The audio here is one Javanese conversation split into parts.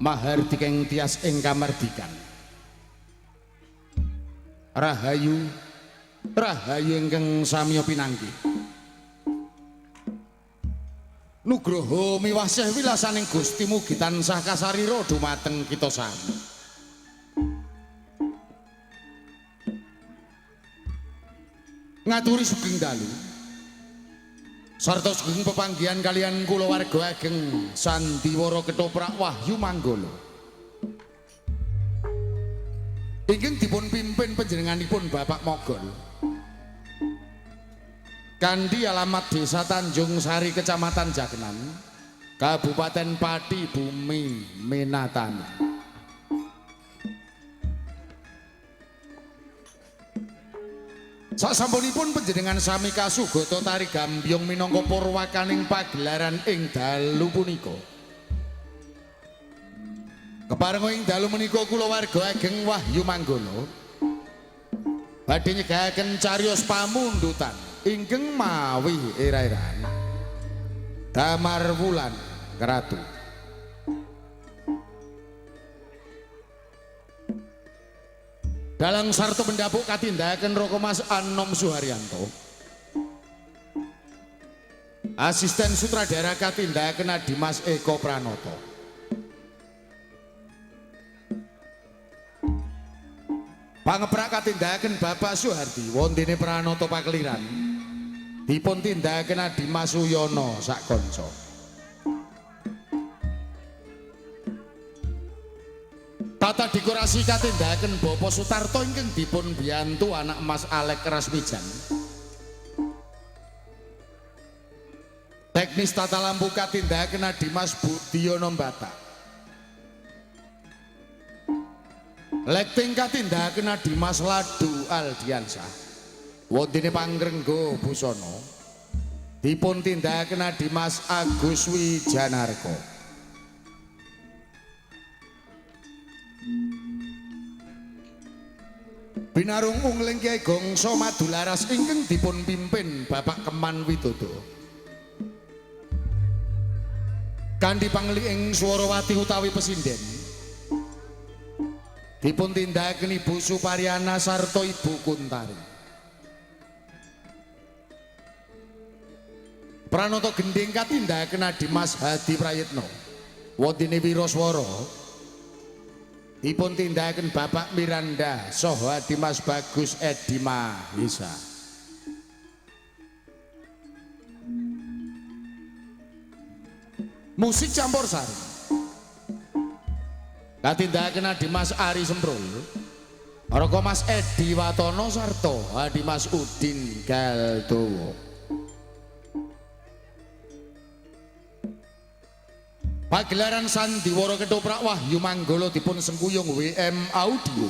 Mahardika ing tias ing kamardikan. Rahayu rahayu ingkang samiya pinanggih. Nugroho miwasih wilasaning Gusti mugi tansah kasarira dumateng kita sami. Ngaturi sugeng dalu sarta sugeng pepanggihan kalian kulawarga ageng Sandiwara Ketoprak Wahyu Manggala ingkang dipun pimpin panjenenganipun Bapak Mogol kanthi alamat Desa Tanjung Sari Kecamatan Jakenan Kabupaten Pati Bumi Menatani. Sasampunipun panjenengan sami kasugata tari gambyong minangka purwakaning pagelaran ing dalu punika. Keparenga ing dalu menika kulawarga ageng Wahyu Manggala badhe nyegahaken cariyos pamundutan ingkang mawi ira-iran Damar Wulan Keratu. Dalang sarta pendapuk katindakan Roko Mas Anom Suharyanto. Asisten sutradara katindakan Dimas Eko Pranoto. Pangeprak katindakan Bapak Suhardi Wondene Pranoto Pakeliran. Dipun tindakan Dimas Suyono sakonco. Tata dekorasi katindakan Bapak Sutarto ingkang dipun biyantu anak Mas Alek Rasmijan. Teknis tata lampu katindakan Dimas Budiono Mbata. Lighting katindakan Dimas Ladu Aldiansah. Wondene Pangrenggo Busono. Dipun tindakan Dimas Agus Wijanarko. Binarung ungling Kyai Gongso Madularas ingkang dipun pimpin Bapak Keman Widodo. Kanthi pangli ing Swarawati utawi Pesinden. Dipun tindakaken Ibu Suparyana sarta Ibu Kuntari. Pranoto gending katindakaken Dimas Hadi Prayitno. Wondene Wiraswara dipun tindakaken Bapak Miranda saha Dimas Bagus Edi Mahisa. Musik campursari katindakaken Dimas Ari Semprul, Roko Mas Edi Watono sarta Dimas Udin Galdowo. Pagelaran Sandiwara Ketoprak Wahyu Manggala dipun sengkuyung WM Audio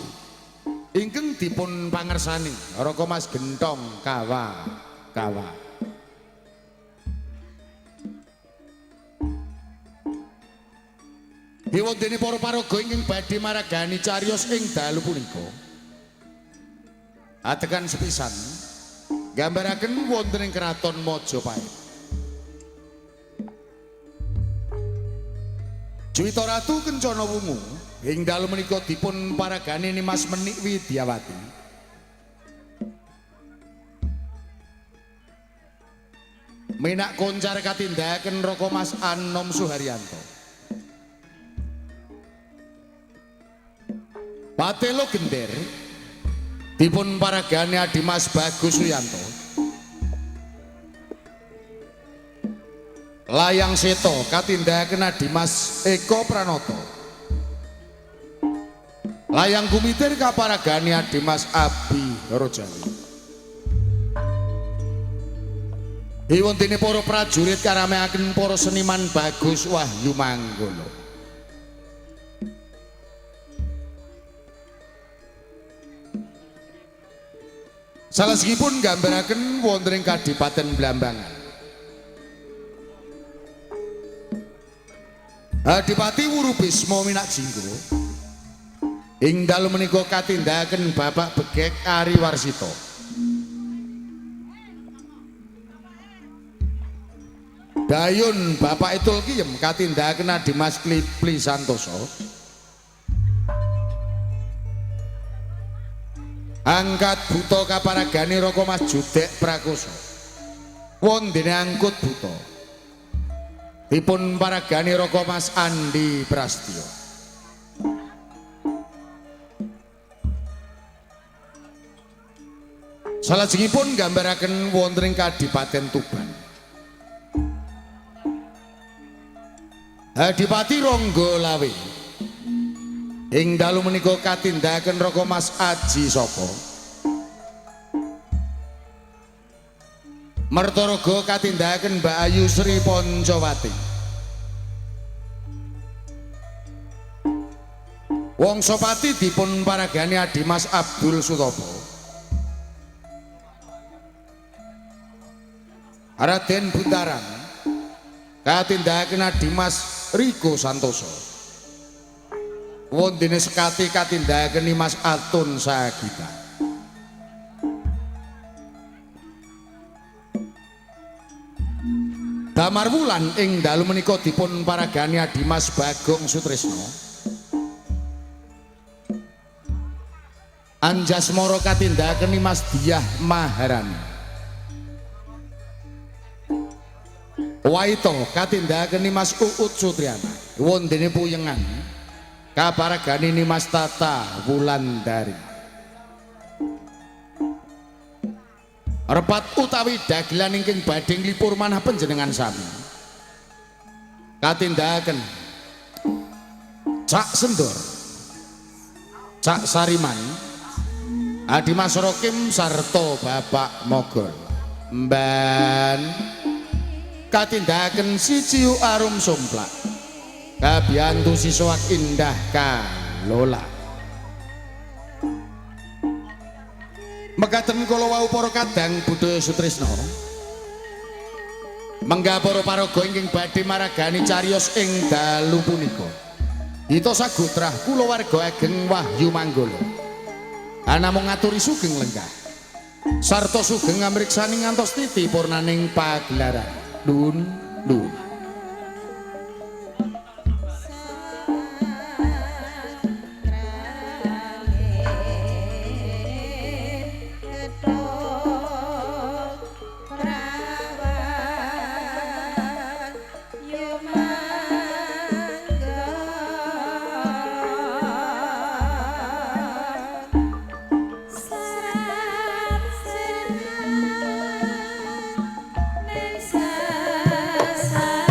ingkang dipun pangersani Roko Mas Gentong Kawa. Diwondene para paraga ingkang badhe maragani cariyos ing dalu punika. Atekan sepisan gambaraken wonten ing Kraton Majapahit. Juwita Ratu Kencana Wungu ing dalu menika dipun paragani Mas Menik Widyawati. Menak koncar katindakaken Roko Mas Anom Suharyanto. Patelo Gender dipun paragani Dimas Bagus Suyanto. Layang Seto katindakaken Dimas Eko Pranoto. Layang Gumitir kaparagani Dimas Abi Rojali. Diwontene para prajurit karameaken para seniman Bagus Wahyu Manggala. Salajengipun gambaraken wonten ing Kadipaten Blambangan. Adipati Wurubisma Minakjinggo ing dalu menika katindakaken Bapak Begek Ari Warsito. Dayun Bapak Itul Kiyem katindahaken Dimas Kipli Santoso angkat buta kaparagani Raka Mas Judek Prakoso wondene angkut buta dipun paragani Raka Mas Andi Prastyo salajengipun nggambaraken wonten ing Kadipaten Tuban Adipati Ronggolawe ing dalu menika katindahaken Raka Mas Aji Saka Mertaraga katindahaken Mbak Ayu Sri Poncowati Wongsopati dipun paragani Dimas Abdul Sutopo Raden Buntaran katindahaken Dimas Riko Santoso wondene sekati katindahaken Mas Atun Sagita Damar wulan ing dalu menika dipun paragani Dimas Bagong Sutrisno Anjasmara katindahaken Mas Diah Maharani Waito katindahaken Mas Uut Sutriana wondene puyengan kaparagani Mas Tata Wulandari repat utawi dagelan ingkang badhe nglipur manah panjenengan sami katindahaken Cak Sendor Cak Sariman Dimas Rokim sarta Bapak Mogol Mban katindahaken Siciu Arum Somplak kabiyantu siswak indah kalola mekaten kala wau para kadang budaya Sutrisno menggah para paraga ingkang badhe maragani cariyos ing dalu punika Hito Sagutrah kulawarga ageng Wahyu Manggala namung ngaturi sugeng lenggah sarta sugeng ngamirsani ngantos titi purnaning pagelaran Dun Sa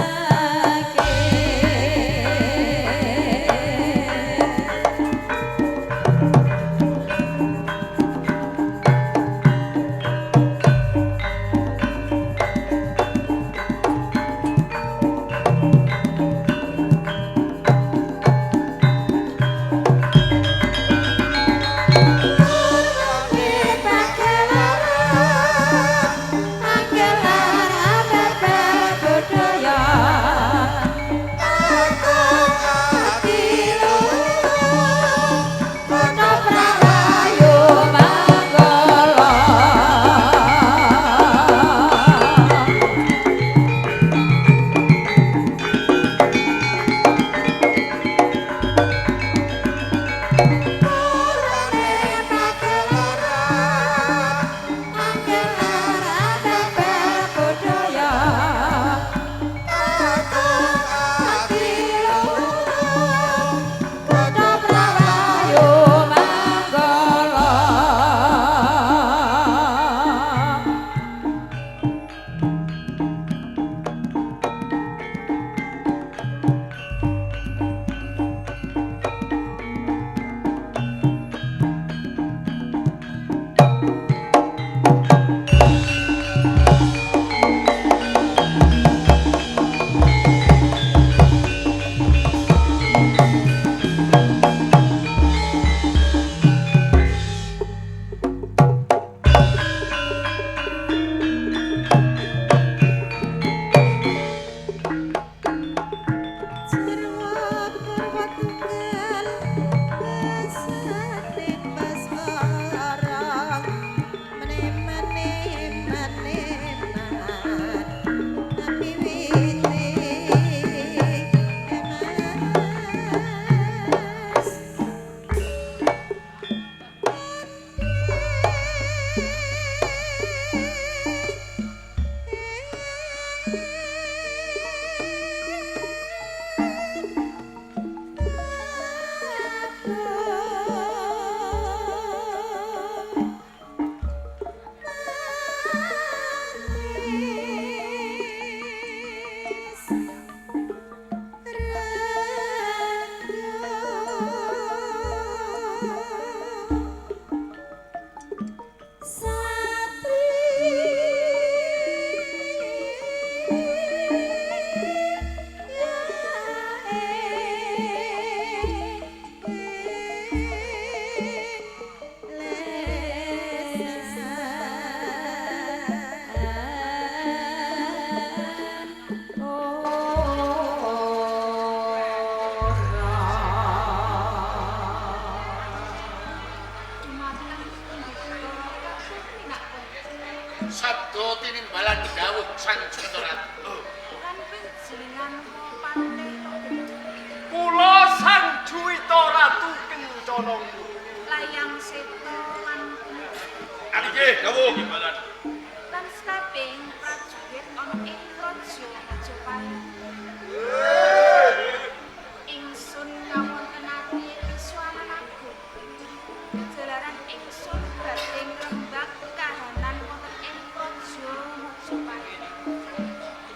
dalan dawuh Sang Juwita Ratu. Kan panjenengan pante Kula Sang Juwita Ratu Kencana. layang seta lan Nggih, dawuh. lan sakabeh prajurit ana ing raja Majapahit. Ingsun ngawontenake Wiswana Agung. Jalaran ingsun badhe ngrembak kahanan wonten ing raja Majapahit.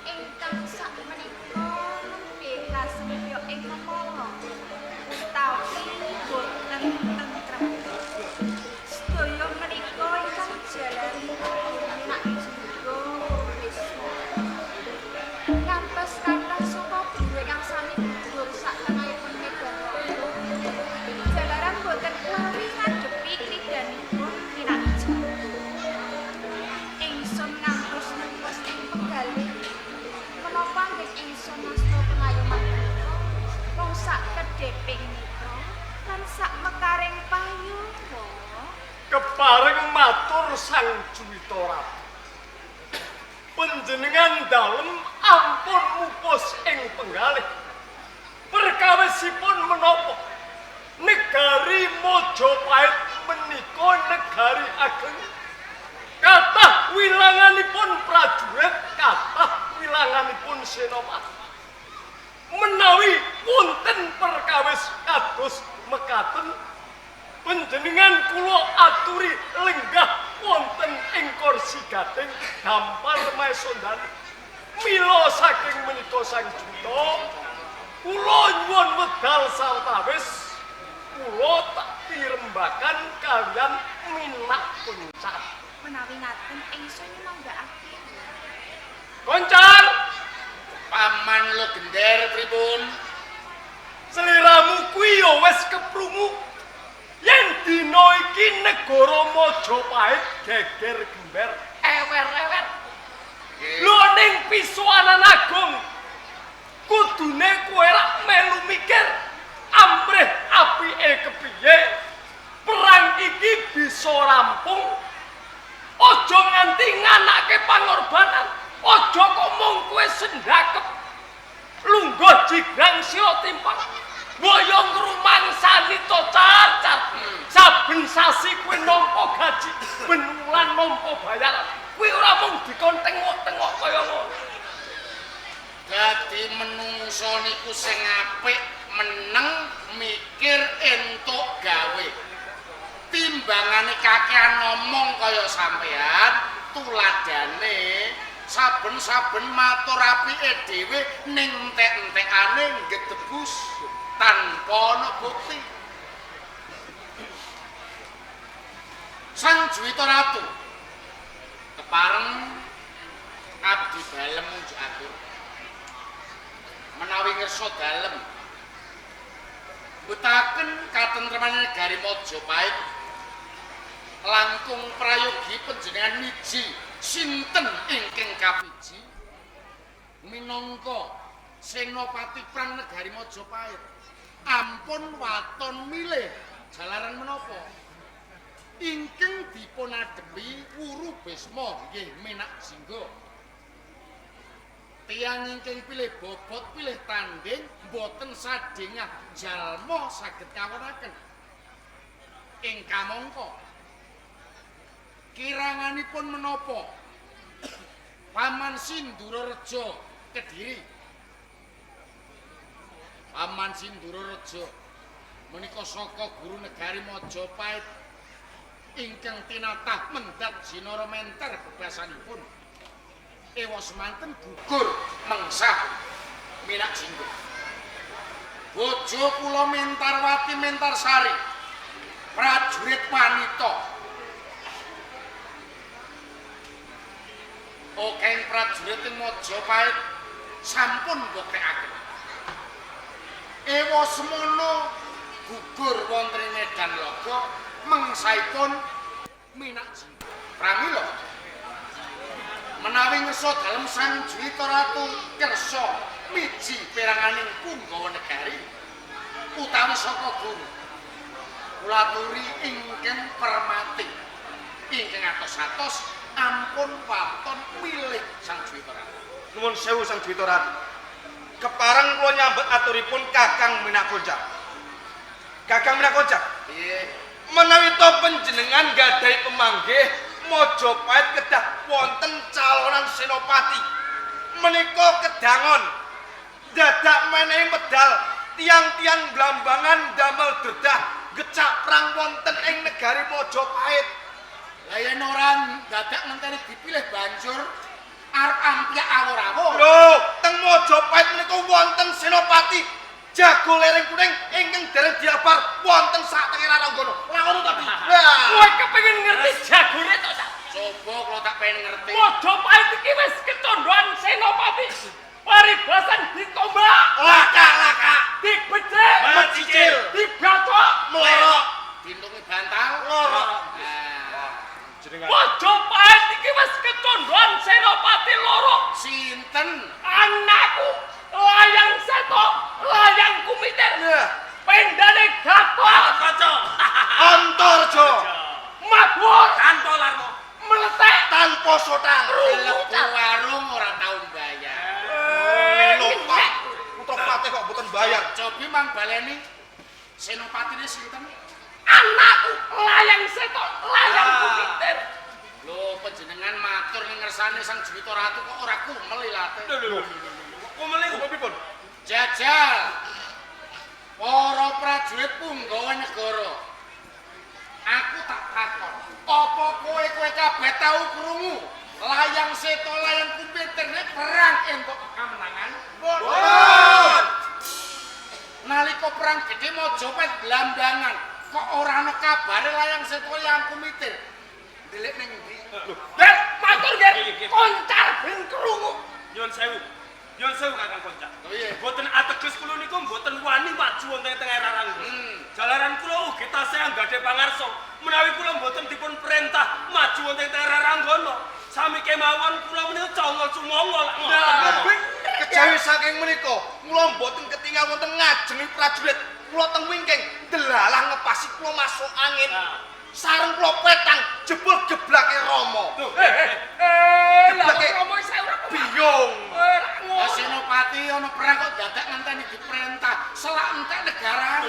Ingkang sakmenika nembe kasemya ing Mala utawi boten tentrem. Sedaya menika ingkang jalari minak juga Wisnu. Ngantos kathah saka buru ingkang sami gugur sak tengahipun medan waktu. Jalaran boten kuwi ngadepi kridanipun minak juga. Ingsun ngantos nempes ing penggalih. Menapa nggih ingsun asta pengayoman menika? Wong sak kedheping nitra lan sak mekaring payuha. Kepareng matur Sang Juwita Ratu. Panjenengan dalem ampun mupus ing penggalih. Perkawisipun menapa? Negari Majapahit menika negari ageng. Kathah wilanganipun prajurit, kathah wilanganipun senopati. Menawi wonten perkawis kados mekaten, panjenengan kula aturi lenggah wonten ing kursi gading dampar maesondani. Mila saking menika Sang Juwita, kula nyuwun wedal sawetawis kula tak pirembakan kalian minak kuncar. Menawi ngaten ingsun nyumanggakake. Koncar, Paman lo gender pripun? seliramu kuwi ya wis keprungu. Yen dina iki negara Majapahit geger gember ewer-ewer. Lho ning Wiswana Agung kudune kowe rak melu mikir amrih apike kepiye perang iki bisa rampung. Aja nganti nganake pangorbanan. Aja kok mung kowe sendakep lungguh jigrang sira timpang. Boyo ngrumangsani to cacat. Saben sasi kowe nampa gaji, ben wulan nampa bayaran. Kuwi ora mung dikon tengok-tengok kaya ngono. Dadi menungso niku sing apik meneng mikir entuk gawe. Timbangane kakean ngomong kaya sampean, tuladane saben-saben matur apike dhewe ning entek-entekane gedebus tanpa ana bukti. Sang Juwita Ratu kepareng abdi dalem unjuk atur menawi ngersa dalem betaken katentremane negari Majapahit langkung prayogi panjenengan miji sinten ingkang kapiji minangka senopati perang negari Majapahit ampun waton milih jalaran menapa ingkang dipun adepi Wuru Bisma nggih Menak Jingga. Tiyang ingkang pilih bobot pilih tanding boten sadengah jalma saged kawonaken. Ing kamangka kiranganipun menapa? Paman Sindurareja Kediri. Paman Sindurareja menika saka guru negari Majapahit ingkang tinatah mendat jinara menter bebasanipun ewa semanten gugur mengsah Menak Jingga. Bojo kula Mentarwati Mentarsari prajurit wanita okeng prajurit ing Majapahit sampun mbuktekaken ewa semono gugur wonten ing Medan Laga mengsaipun Menak Jingga. Pramila menawi ngersa dalem Sang Juwita Ratu kersa miji peranganing Punggawa Negari utawi saka guru kula aturi ingkang permati ingkang atos-atos ampun waton milik Sang Dwita Ratu. Nuwun sewu Sang Dwita Ratu. Kepareng kula nyambet aturipun Kakang Minakonca. Kakang Minakonca. Piye? Menawi to panjenengan gadahi pemanggih Majapahit kedah wonten calonan senopati. Menika kedangon dadak menehi medal tiang-tiang Blambangan damel dedah gecak perang wonten ing negari Majapahit. Lah yen ora dadak ngenteni dipilih banjur arep ampiak awur-awur. Lho, teng Majapahit menika wonten senopati jago lereng kuning ingkang dereng diabar wonten sak tengah Raranggono. Lah ngono ta, Bi? Kowe kepengin ngerti jagone to, Cak? Coba kula tak pengen ngerti. Majapahit iki wis kecondhoan senopati. Paribasan ditombak, Laka-laka, dibecek, Macicil, dibatok, melorok, Dintungi bantal. ngorok. Nah, Majapahit iki wis kecondhoan senopati loro. sinten? Anakku layang seto, layang kumiter. Nah, Pendane Gatot, kaca. Antarja, mabur, tanpa larmo, meletek, tanpa sotang. Mlebu warung ora tau mbayar. Lupa. Putra patih kok boten bayar. Cobi mang baleni senopatine sinten? anakku layang seto, layang kumiter. Lho panjenengan matur ning ngersane Sang Dwita Ratu kok ora kumel ilate. Lho. Kumeli kok pripun? Jajal. Para prajurit punggawa negara. Aku tak takon, apa kowe kabeh tau krungu layang seto layang kumiter perang entuk kamenangan? Boten. Nalika perang gedhe Majapahit Blambangan kok ora ana kabare layang seto layang kumiter. Ndelik ning ndi? Ger, matur ger, koncar ben krungu. Nyuwun sewu. Nyuwun sewu Kakang Konca. Oh iya. Boten ateges kula niku boten wani maju wonten tengah Raranggono. Jalaran kula ugi tasih anggadhe pangarsa menawi kula boten dipun perintah maju wonten tengah Raranggono. Sami kemawon kula menika congol sumangga lak ngoten. Kejawi saking menika kula boten ketingal wonten ngajengi prajurit. Kula teng wingking delalah ngepasi kula masuk angin. Sareng kula petang jebul geblake Rama. Lah Romo saya ora Biyung. Lah senopati ana perang kok dadak ngenteni diperintah selak entek negarane.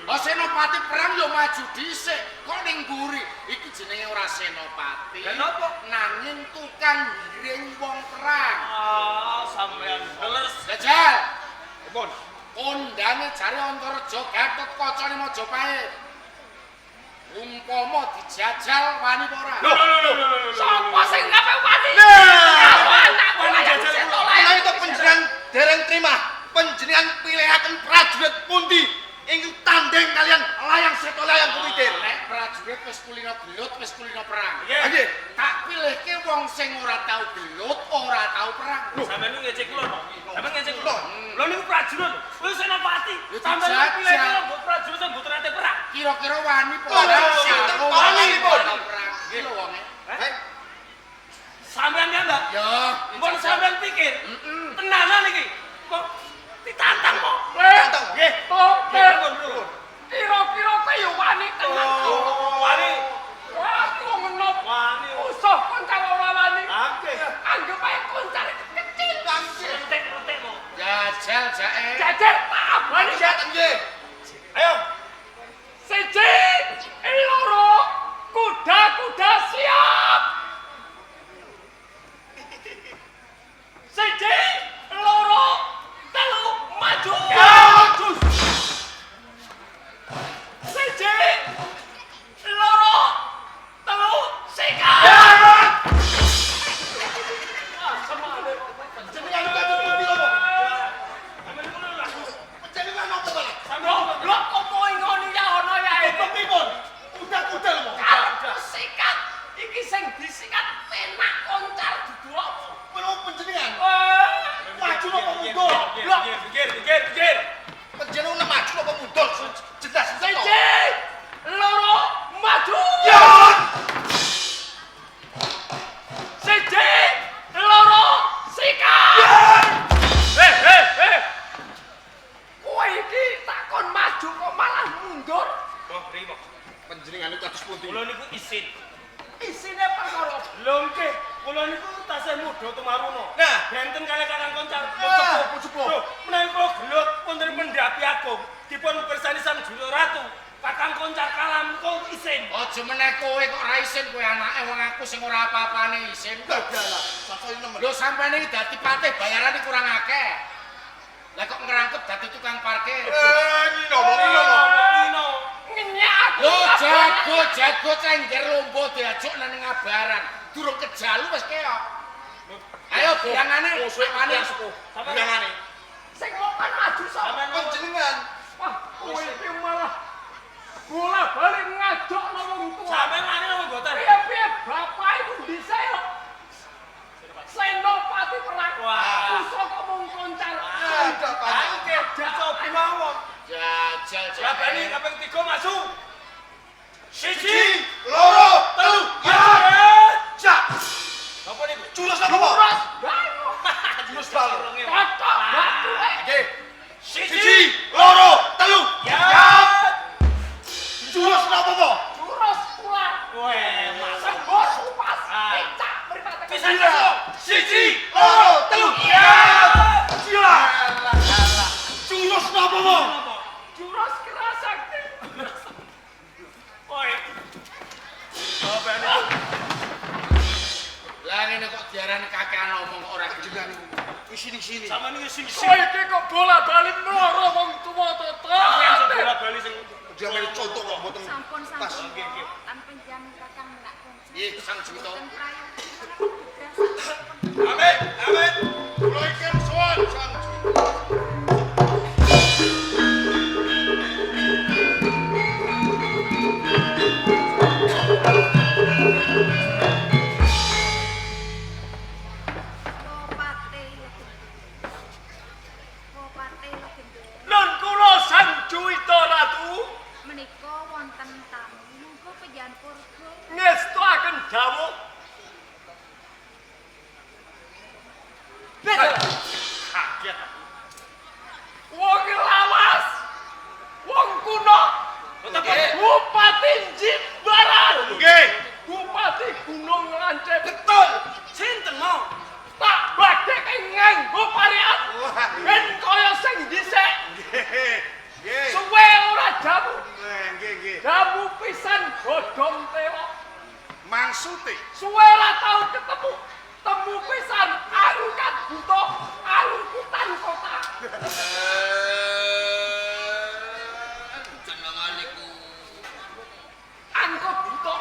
Lah senopati perang yo maju dhisik kok ning mburi. Iki jenenge ora senopati. Lah napa? Nanging tukang giring wong perang. Sampean deles. Jajal. Pun. Kondange jare Antareja Gatotkaca Majapahit. Umpama dijajal wani apa ora? sapa sing ngape wani? Anakku layang seto, layang Menawi to panjenengan dereng trima, panjenengan pilihaken prajurit pundi ingkang tanding kalian layang seto layang kumiter. Nek prajurit wis kulino gelut, wis kulino perang. Nggih. Tak pilihke wong sing ora tau gelut, ora tau perang. Sampeyan niku ngecek kula. Sampeyan ngecek kula. Lho niku prajurit, lho senopati. Lho, Sampeyan dijajal. pilih kula mbok prajurit sing mboten ate perang. Kira-kira wani Oh, sinten wani, Pun? perang. Iki lho wonge. Sampeyan ya, Mbak? Ya, Mbon sampeyan pikir tenanan iki. Kok ditantang kok? Tantang. Nggih. Toke. Pun. Kira-kira kowe yo wani tenan. Wani. Wah, kok menop. Wani. Usah koncar ora wani. Nggih. Anggap ae koncar kecil banget. Entek-entek kok. jajal jae. Jajar tak wani jajan. Nggih. Ayo. Siji, loro, kuda-kuda siap. Siji, loro, telu, maju. Maju. Siji, loro, telu, sikat. Semane Jenengan batu putih apa? Sampeyan ngono lho. Jenengan napa to? Sampeyan lho kok mau ngoni ya ono ya. Pripun? Udah lho. Karep sikat iki sing disikat penak koncar diduwok. Menapa panjenengan? Wah, kula niku tasih muda tumaruno. Nah. Benten kalih Kakang Koncar. Sepuh. Lho, menawi kula gelut wonten Pendhapi Agung dipun pirsani Sang Juwita Ratu. Kakang Koncar kalam kok isin. Aja meneh kowe kok ra isin kowe anake wong aku sing ora apa-apane isin. Dadalah, sasane nemen. Lho sampeyan iki dadi patih bayarane kurang akeh. Lah kok ngerangkep dadi tukang parkir. Ngino. Pino. Ngenyak. Lho jago cengger lomba diajuk nang ngabaran. Durung kejalu wis keok. Ayo bilangane apane sepuh. Bilangane. Sing mokan maju sapa? Panjenengan. Wah, kowe iki malah bola-balik ngajak wong tua. Sampeyan ngene napa mboten? Piye-piye bapak iku dhisik yo. Senopati perang. Wah. Iso kok mung koncar. Ada Aku ke dicobi mawon. Jajal Labani kaping 3 masuk. Siji, loro, telu. ya. Cak. Apa niku? Jurus apa? Kuras baru. Jurus balu. Kocok batu. Nggih. Siji, loro, telu. ya. Jurus apa po? Kuras pulang. Weh, masa Bos upas. Ah. Pecah mripate. bisa masuk. Siji, Loro, telu. ya. Sila. Jurus apa po? Juros kerasakti. Oi. Apa ini? Lah ngene kok diarani kakean omong ora Jenengan sini. Sama ini sing Kowe iki kok bola-balik mloro wong tuwa to. Sampeyan sing bola-bali sing Jangan contoh kok mboten. Sampun Pas. tanpa jangan kakang nak koncar. Iya, Sang Juwita. Dan prayo. Amin. Kula ikan sowan Sang Juwita. Wopate legenda. Nun kula Sang Juwita Ratu Menika wonten tamu monggo pejan purga. ngestuaken dawuh. Kaget. Wong lawas. Wong kuno. Bupati Jimbaran. Nggih. Bupati Gunung Lancip. Betul. sinten mau? Tak badhe nganggo parian. Ben kaya sing dhisik. Nggih. Suwe ora jamu. Nggih. Jamu pisan godhong tewa. Maksude Suwe ora tau ketemu. Temu pisan arukat buta, arukutan kota. jenengan niku Angkut buta.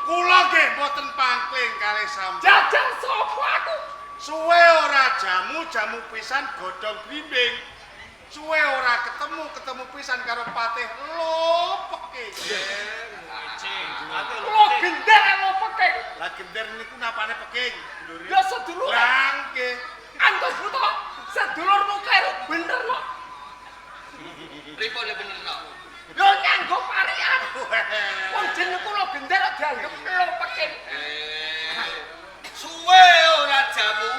kula nggih mboten pangkling kalih sampeyan. Jajal sapa aku? Suwe ora jamu pisan godhong blimbing. Suwe ora ketemu pisan karo patih lopeke. Kulo gender lo peking. Lah gender niku napane peking, Nduri. Ya sedulur. Lah nggih. Angkut buta. Sedulurmu kleru bener kok. pripun ya bener no. Lho nganggo parian. Wong jeneng kulo gender kok dianggep lo peking. Suwe ora jamu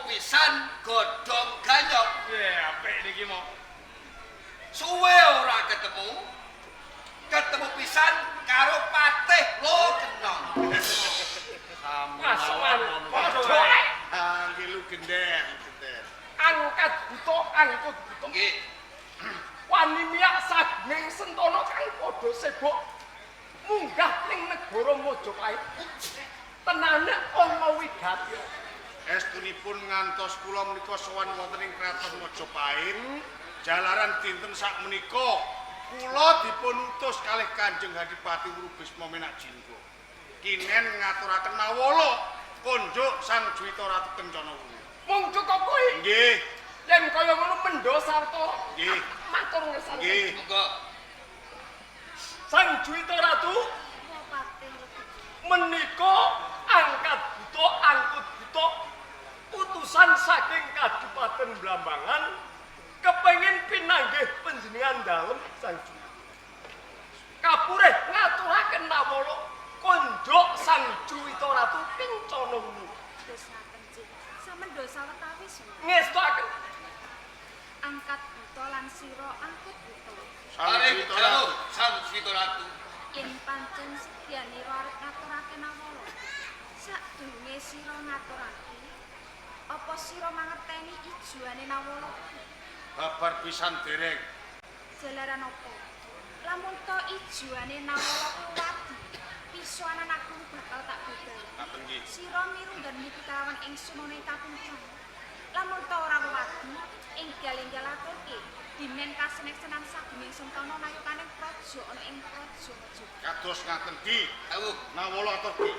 pisan godhong ganyong. Apik niki mau. Suwe ora ketemu pisan karo patih lo kenong. Masukan. Nggih lu gender. Angkat buta, angkut buta. Nggih. Wani miyak saging sentono kang padha sibuk munggah ning negara Majapahit. Tenane ana wigati. Estunipun ngantos kula menika sowan wonten ing Kraton Majapahit. Jalaran dinten sak menika kula dipun utus kalih Kanjeng Adipati Wurubisma Menakjinggo. Kinen ngaturaken nawala konjuk Sang Juwita Ratu Kencana Wulu. Mung cukup kuwi. Nggih, Yen kaya ngono mendho sarta. nggih, Matur ngersani. nggih. Monggo. Sang Juwita Ratu Wopate legenda. menika angkat buta, angkut buta. Utusan saking Kadipaten Blambangan kepengin pinanggih panjenengan dalem Sang Juwita. Kapurih ngaturaken nawala konjuk Sang Juwita Ratu Kencana Wulu. Dosa kencing. Samen dosa wetawis. Ngestoaken Angkat buta lan sira angkut buta. Sang Arep Juwita jalu Ratu. Sang Juwita Ratu. yen pancen sedyanira arep ngaturake nawala. Sadurunge sira ngaturake, apa sira mangerteni ijuane nawala? Babar pisan dereng. Jalaran apa? Lamun to ijuane nawala kuwi wadi, pisuanan aku bakal tak budal. Ngaten nggih. Sira mirunggan niki kalawan ingsun ana ing kapuncang. Lamun to ora wadi, enggal-enggal aturke dinen kaseneksenan sabening sentana nayukaning praja ana ing praja Majapahit. Kados ngaten Ki. Awuh, nawala atur Ki.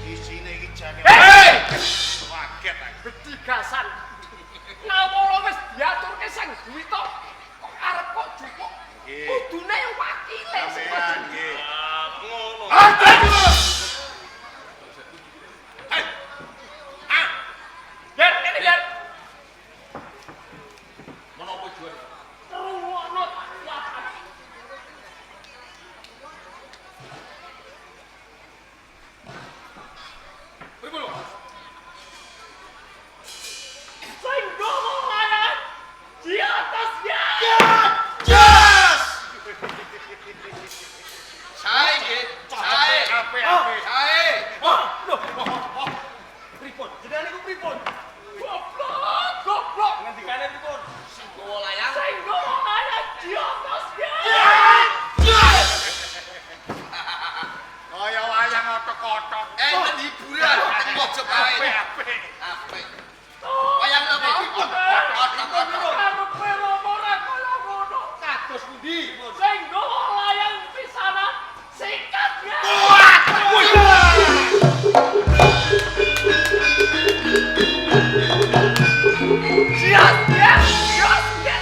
Isine iki jane. Kaget aku. Bedigasan. Nawala wis diaturke sang Duwita. Kok arep kok jupuk. Nggih. Kudune wakile sing Sampeyan nggih. Ngono. Ger, kene ger. Menapa juara? Rungokno tak kuatan. Pripun? Sing gowo layan di atas ya. Sae nggih. Sae apik-apik. Sae. Pripun? Jenengan niku pripun? Goblok, goblok. Ngendikane pripun? Sing gowo layang. Sing gowo layan di atas ya. Kaya wayang otok-otok. Enten hiburan teng Majapahit. Apik-apik. Apik. Wayang napa iki? Karepe ora kaya ngono. Kados pundi? Sing gowo layang pisanan sikat ya. Siap ya, siap ya.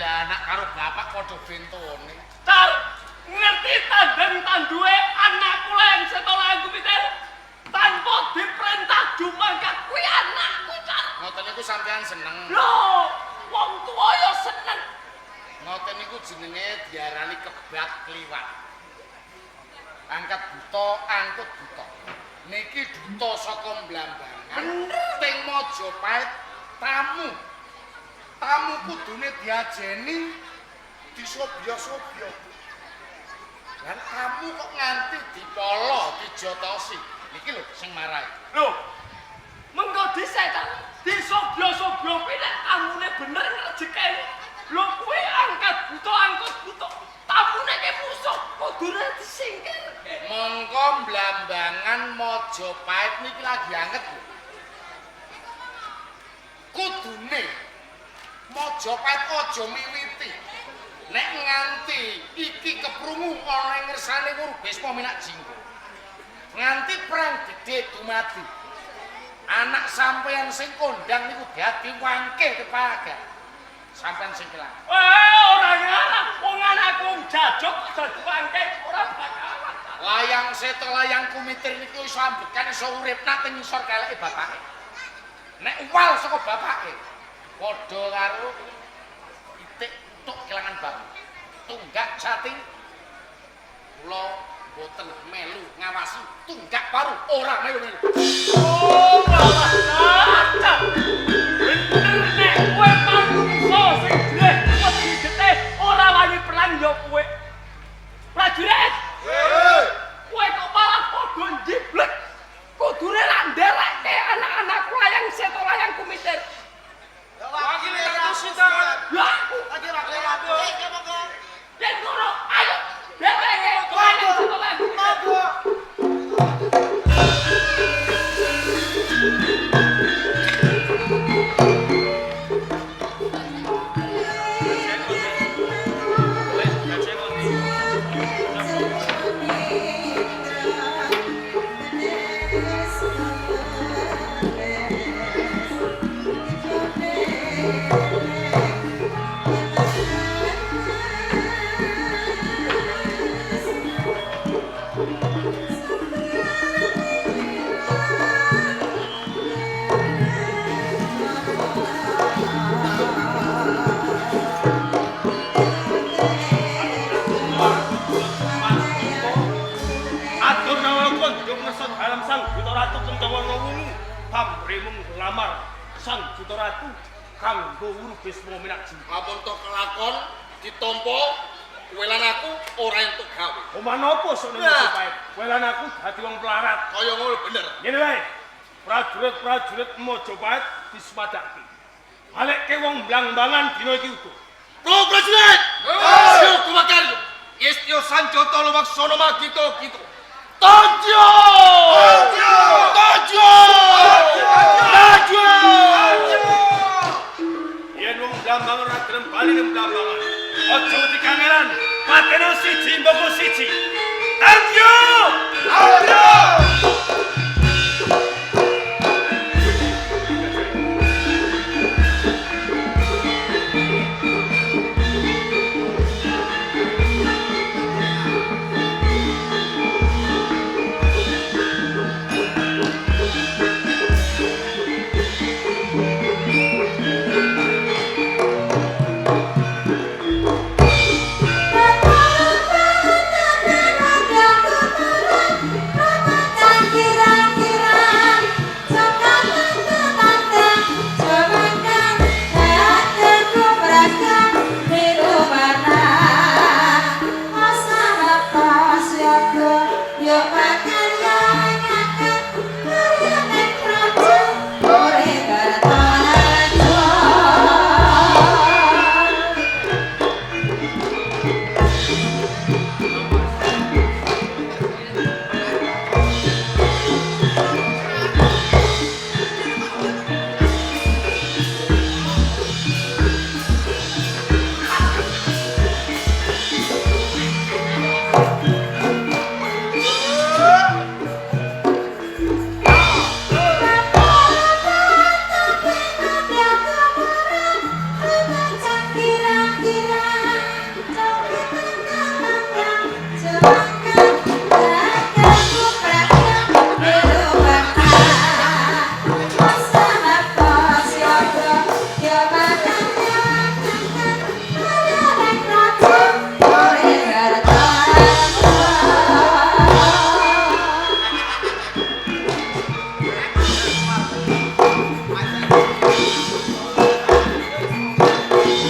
Lah anak karo bapak padha bentone. Tar, ngerti tandang tanduwe anak kula yang setolah Jupiter tanpa diperintah jumangkat kuwi anakku car. Ngoten niku sampean seneng. Lho, wong tuwa ya seneng. Ngoten niku jenenge diarani kebak kliwat. Angkat buta, angkut buta. Niki duta saka Blambangan. Teng Majapahit tamu. Tamu kudune diajeni disobya-sobya. Lan tamu kok nganti dipolo, dijotosi. Niki lho sing marai. Lho, mengko dhisik car. Disobyo-sobyo kuwi nek tamune bener ngrejekeni. Lho kuwi angkat buta, angkut buta. Tamune ki musuh kudune disingkir. Mongko Blambangan Majapahit niki lagi anget. Kudune Majapahit aja miwiti. Nek nganti iki keprungu ana ing ngersane Wurubisma Minak Jinggo. Nganti perang gedhe dumadi. Anak sampeyan sing kondang niku dadi wangke kepaga. Sampeyan sing kelang. Ora ngarep wong anakku jajok dadi wangke ora bakalan. Layang seto layang kumitir niku iso ambekan iso urip nang teng ngisor keleke bapake. Nek uwal saka bapake padha karo itik utuk kelangan bapak. Tunggak jati kula boten melu ngawasi tunggak baru ora melu-melu. Oh, malah kacau. Bener nek kowe manungsa sing dreh wedi getih ora wani perang ya kowe. Prajurit. Kowe kok malah padha njiblek. Kudune ra nderekke anak-anak layang seto layang kumitir. Wakile terus sinten? Lah aku. Lagi wakile. Yen ngono, ayo. Dereke layang seto Atur nawa kondong nesot dalam sang Buta Ratu Kendawa Ngawungu pamremung lamar sang Buta Ratu kanggo Wurubisma Minakji. Ampun to kelakon ditampa welan aku ora entuk gawe. Omah napa sok ning Majapahit? Welan aku dadi wong pelarat. Kaya ngono bener. Ngene wae. Prajurit-prajurit Majapahit diswadake. Balekke wong Blambangan dina iki uga. Pro Prajurit! Sio kumakaryo. Istio Sanjata lumaksana magito gitu. Tojo! Tojo! Tojo! Tojo! Yen wong Blambangan ora gelem bali ning Blambangan, aja wedi kangelan. Pateno siji mboko siji. Tanjo! Tanjo!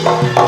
Thank you.